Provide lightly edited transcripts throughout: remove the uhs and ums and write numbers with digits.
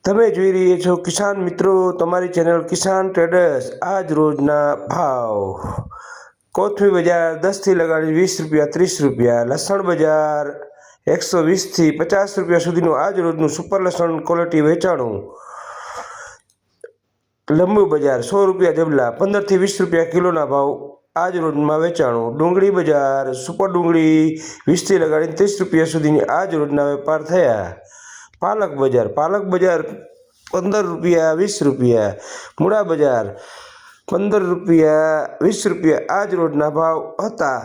તમે જોઈ રહ્યા છો કિસાન મિત્રો, તમારી ચેનલ કિસાન ટ્રેડર્સ। આજ રોજના ભાવ: કોથમી બજાર 10 થી લગાડી 20 રૂપિયા 30 રૂપિયા, લસણ બજાર 120 થી 50 રૂપિયા સુધીનું આજ રોજનું સુપર લસણ ક્વોલિટી વેચાણું। લંબુ બજાર 100 રૂપિયા જબલા, 15 થી 20 રૂપિયા કિલોના ભાવ આજ રોજમાં વેચાણું। ડુંગળી બજાર સુપર ડુંગળી 20 થી લગાડીને 30 રૂપિયા સુધીની આજ રોજના વેપાર થયા। પાલક બજાર 15 રૂપિયા 20 રૂપિયા, મૂળા બજાર 15 રૂપિયા 20 રૂપિયા આજ રોજના ભાવ હતા।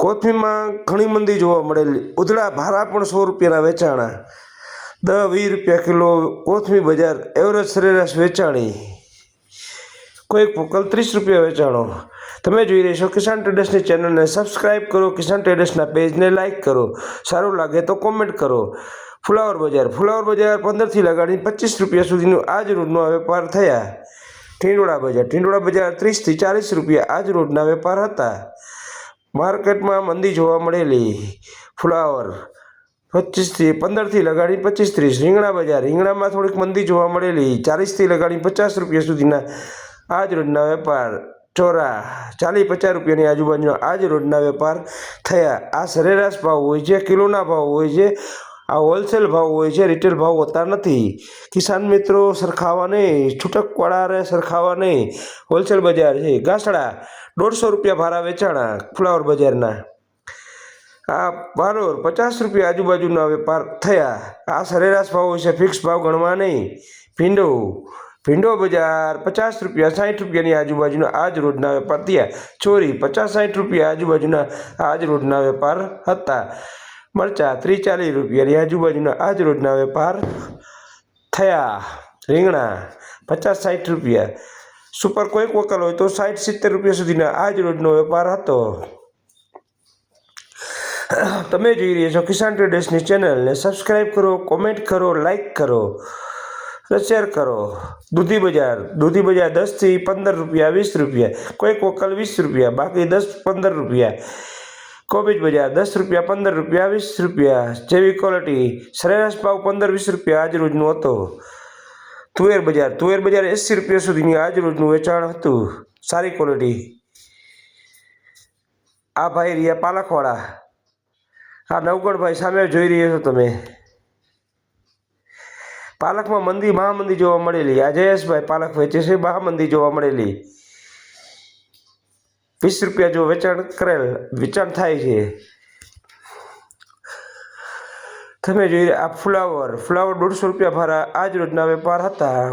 કોથમીમાં ઘણી મંદી જોવા મળેલી। ઉધડા ભારા પણ 100 રૂપિયાના વેચાણા। 10-20 રૂપિયા કિલો કોથમી બજાર એવરેજ સરેરાશ વેચાણી। કોઈક પોકલ 30 રૂપિયા વેચાણો। તમે જોઈ રહ્યા છો કિસાન ટ્રેડર્સની ચેનલને સબસ્ક્રાઇબ કરો, કિસાન ટ્રેડર્સના પેજને લાઇક કરો, સારું લાગે તો કોમેન્ટ કરો। ફુલાવર બજાર 15 થી લગાડીને 25 રૂપિયા સુધીનું આજ રોજનો વેપાર થયા। ટીંડોળા બજાર 30 થી 40 રૂપિયા આજ રોજના વેપાર હતા। માર્કેટમાં મંદી જોવા મળેલી। ફુલાવર 15 થી લગાડીને 25-30। રીંગણામાં થોડીક મંદી જોવા મળેલી। 40 થી લગાડીને 50 રૂપિયા સુધીના આજ રોજના વેપાર। ચોરા 40-50 રૂપિયાની આજુબાજુના આજ રોજના વેપાર થયા। આ સરેરાશ ભાવ હોય છે, કિલોના ભાવ હોય છે, આ હોલસેલ ભાવ હોય છે, રિટેલ ભાવ હોતા નથી। કિસાન મિત્રો સરખાવા નહીં, છૂટકવાળાને સરખાવા નહીં। હોલસેલ બજાર છે। ગાસડા 150 રૂપિયા ભારા વેચાણા ફ્લાવર બજારના। આ વાલોર 50 રૂપિયા આજુબાજુના વેપાર થયા। આ સરેરાશ ભાવ હોય છે, ફિક્સ ભાવ ગણવા નહીં। ભીંડો બજાર 50 રૂપિયા 60 રૂપિયાની આજુબાજુના આજ રોજના વેપાર થયા। ચોરી 50-60 રૂપિયા આજુબાજુના આજ રોજના વેપાર હતા। મરચા 30-40 રૂપિયાની આજુબાજુના આજ રોજના વેપાર થયા। રીંગણા 50-60 રૂપિયા, સુપર કોઈક વકલ હોય તો 60-70 રૂપિયા સુધીના આજ રોજનો વેપાર હતો। તમે જોઈ રહ્યા છો કિસાન ટ્રેડર્સની ચેનલને સબસ્ક્રાઇબ કરો, કોમેન્ટ કરો, લાઇક કરો, શેર કરો। દૂધી બજાર 10 થી 15 રૂપિયા 20 રૂપિયા, કોઈક વકલ 20 રૂપિયા, બાકી 10-15 રૂપિયા। કોબીજ બજાર 10 રૂપિયા 15 રૂપિયા 20 રૂપિયા, જેવી ક્વોલિટી સરેરાશ ભાવ 15-20 રૂપિયા આજ રોજનું હતો। તુવેર બજાર 80 રૂપિયા સુધીની આજ રોજનું વેચાણ હતું, સારી ક્વોલિટી। આ ભાઈ રહ્યા પાલકવાળા, આ નવગણભાઈ સામે જોઈ રહ્યા છો તમે। પાલકમાં મહામંદી જોવા મળેલી। આ જયેશભાઈ પાલક વેચે છે, મહામંદી જોવા મળેલી। 20 રૂપિયા જો વેચાણ થાય છે। તમે જોઈ આ ફુલાવર 150 રૂપિયા ભારા આજ રોજના વેપાર હતા।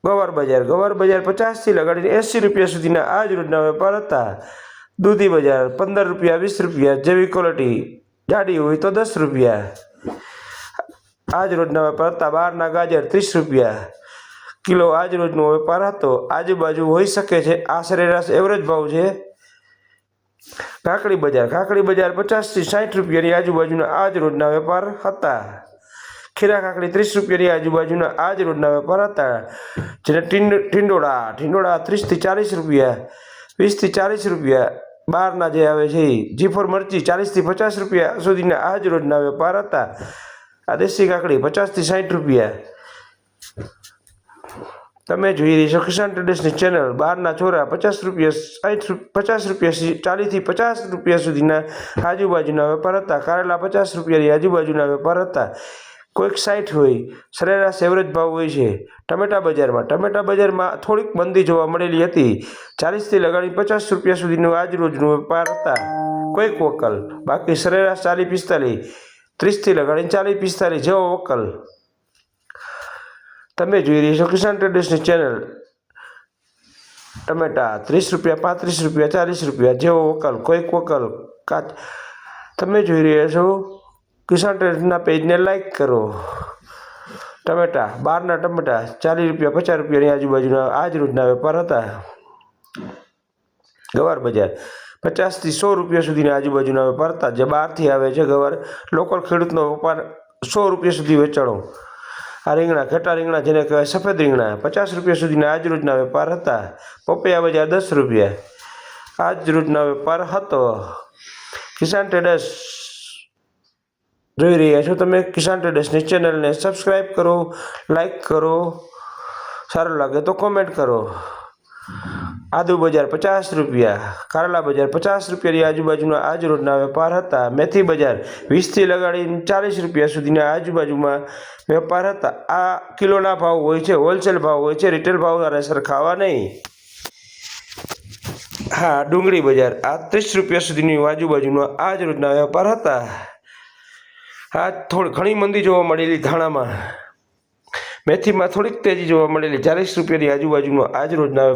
ગવાર બજાર 50 થી લગાડીને 80 રૂપિયા સુધીના આજ રોજના વેપાર હતા। દૂધી બજાર 15 રૂપિયા 20 રૂપિયા, જેવી ક્વોલિટી જાડી હોય તો 10 રૂપિયા આજ રોજના વેપાર હતા। બહારના ગાજર 30 રૂપિયા કિલો આજ રોજનો વેપાર હતો। આજુબાજુ હોઈ શકે છે, આ સરેરાશ એવરેજ ભાવ છે। કાકડી બજાર 50 થી 60 રૂપિયાની આજુબાજુના આજ રોજના વેપાર હતા। ખીરા કાકડી 30 રૂપિયાની આજુબાજુના આજ રોજના વેપાર હતા। જેને ટીંડોળા 30 થી 40 રૂપિયા, 20 થી 40 રૂપિયા બહારના જે આવે છે। જીફર મરચી 40 થી 50 રૂપિયા સુધીના આજ રોજના વેપાર હતા। આ દેશી કાકડી 50 થી 60 રૂપિયા। તમે જોઈ રહી છો કિસાન ટ્રેડર્સની ચેનલ। બહારના ચોરા 50 રૂપિયા 40 થી 50 રૂપિયા સુધીના આજુબાજુના વેપાર હતા। કારેલા 50 રૂપિયાની આજુબાજુના વેપાર હતા, કોઈક 60 હોય, સરેરાશ એવરેજ ભાવ હોય છે। ટમેટા બજારમાં થોડીક મંદી જોવા મળેલી હતી। 40 થી લગાડી 50 રૂપિયા સુધીનું આજ રોજનો વેપાર હતા, કોઈક વકલ, બાકી સરેરાશ 40-45, 30 થી લગાડીને 40-45 જેવો વકલ। તમે જોઈ રહ્યા છો કિસાન ટ્રેડર્સની ચેનલ। ટમેટા 30 રૂપિયા 35 રૂપિયા 40 રૂપિયા જેવો વકલ, કોઈક વકલ। તમે જોઈ રહ્યા છો કિસાન ટ્રેડર્સના પેજને લાઇક કરો। ટમેટા બહારના ટમેટા 40 રૂપિયા 50 રૂપિયાની આજુબાજુના આજ રોજના વેપાર હતા। ગવાર બજાર 50 થી 100 રૂપિયા સુધીના આજુબાજુના વેપાર હતા। જે બહારથી આવે છે ગવાર, લોકલ ખેડૂતનો વેપાર 100 રૂપિયા સુધી વેચાણો। આ ઘેટા રીંગણા જેને કહેવાય સફેદ રીંગણા 50 રૂપિયા સુધીના આજ રોજના વેપાર હતા। પપૈયા બજાર 10 રૂપિયા આજ રોજના વેપાર હતો। કિસાન ટ્રેડર્સ જોઈ રહ્યા છો તમે કિસાન ટ્રેડર્સની ચેનલને સબસ્ક્રાઈબ કરો, લાઈક કરો, સારું લાગે તો કોમેન્ટ કરો. આદુ બજાર 50 રૂપિયા, કારેલા બજાર 50 રૂપિયાની આજુબાજુના આજ રોજના વેપાર હતા. મેથી બજાર 20થી લગાડીને 40 રૂપિયા સુધીના આજુબાજુમાં વેપાર હતા. આ કિલોના ભાવ હોય છે, હોલસેલ ભાવ હોય છે, રિટેલ ભાવ સરખાવા નહીં. હા, ડુંગળી બજાર આ 30 રૂપિયા સુધીની આજુબાજુનો આજ રોજના વેપાર હતા. આ ઘણી મંદી જોવા મળેલી ધાણામાં. મેથીમાં થોડીક તેજી જોવા મળેલી 40 રૂપિયાની આજુબાજુનો આજ રોજના